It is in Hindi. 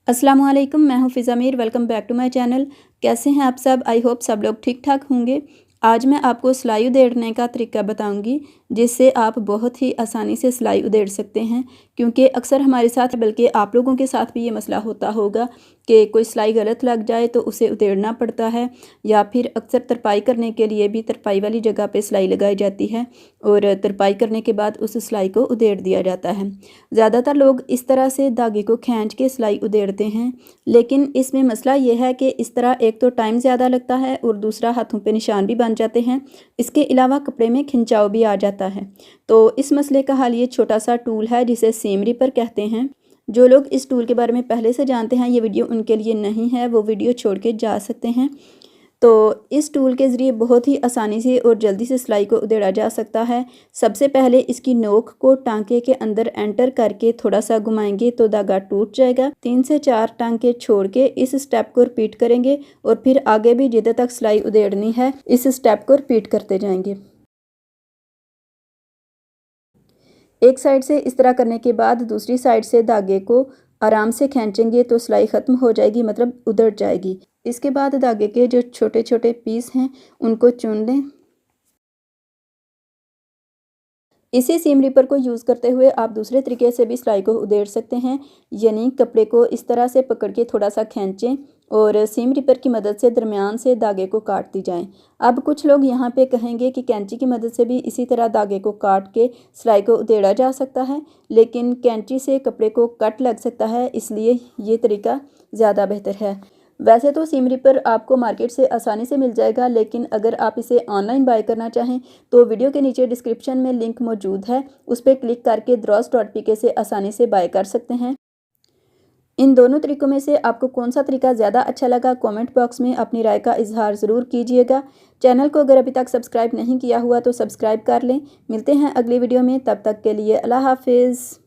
अस्सलाम वालेकुम, मैं हूँ Fiza Mir. Welcome back to my channel. कैसे हैं आप सब? आई होप सब लोग ठीक ठाक होंगे। आज मैं आपको सिलाई उधेड़ने का तरीका बताऊंगी जिससे आप बहुत ही आसानी से सिलाई उधेड़ सकते हैं। क्योंकि अक्सर हमारे साथ, बल्कि आप लोगों के साथ भी ये मसला होता होगा कि कोई सिलाई गलत लग जाए तो उसे उधेड़ना पड़ता है, या फिर अक्सर तरपाई करने के लिए भी तरपाई वाली जगह पे सिलाई लगाई जाती है और तरपाई करने के बाद उस सिलाई को उधेड़ दिया जाता है। ज़्यादातर लोग इस तरह से धागे को खींच के सिलाई उधेड़ते हैं, लेकिन इसमें मसला ये है कि इस तरह एक तो टाइम ज़्यादा लगता है और दूसरा हाथों पे निशान भी बन जाते हैं। इसके अलावा कपड़े में खिंचाव भी आ जाता है। तो इस मसले का हल ये छोटा सा टूल है जिसे सीम रिपर कहते हैं। जो लोग इस टूल के बारे में पहले से जानते हैं, ये वीडियो उनके लिए नहीं है, वो वीडियो छोड़ के जा सकते हैं। तो इस टूल के ज़रिए बहुत ही आसानी से और जल्दी से सिलाई को उधेड़ा जा सकता है। सबसे पहले इसकी नोक को टांके के अंदर एंटर करके थोड़ा सा घुमाएंगे तो धागा टूट जाएगा। 3 से 4 टांके छोड़ के इस स्टेप को रिपीट करेंगे और फिर आगे भी जितने तक सिलाई उधेड़नी है इस स्टेप को रिपीट करते जाएंगे। एक साइड से इस तरह करने के बाद दूसरी साइड से धागे को आराम से खींचेंगे तो सिलाई ख़त्म हो जाएगी, मतलब उधड़ जाएगी। इसके बाद धागे के जो छोटे छोटे पीस हैं उनको चुन लें। इसी सीम रिपर को यूज़ करते हुए आप दूसरे तरीके से भी सिलाई को उधेड़ सकते हैं, यानी कपड़े को इस तरह से पकड़ के थोड़ा सा खींचें और सीम रिपर की मदद से दरमियान से धागे को काटती जाएं। अब कुछ लोग यहाँ पे कहेंगे कि कैंची की मदद से भी इसी तरह धागे को काट के सिलाई को उधेड़ा जा सकता है, लेकिन कैंची से कपड़े को कट लग सकता है, इसलिए ये तरीका ज़्यादा बेहतर है। वैसे तो सीम रिपर आपको मार्केट से आसानी से मिल जाएगा, लेकिन अगर आप इसे ऑनलाइन बाय करना चाहें तो वीडियो के नीचे डिस्क्रिप्शन में लिंक मौजूद है, उस पर क्लिक करके द्रोस.pk से आसानी से बाय कर सकते हैं। इन दोनों तरीकों में से आपको कौन सा तरीका ज़्यादा अच्छा लगा, कमेंट बॉक्स में अपनी राय का इजहार ज़रूर कीजिएगा। चैनल को अगर अभी तक सब्सक्राइब नहीं किया हुआ तो सब्सक्राइब कर लें। मिलते हैं अगली वीडियो में, तब तक के लिए अल्लाह हाफिज़।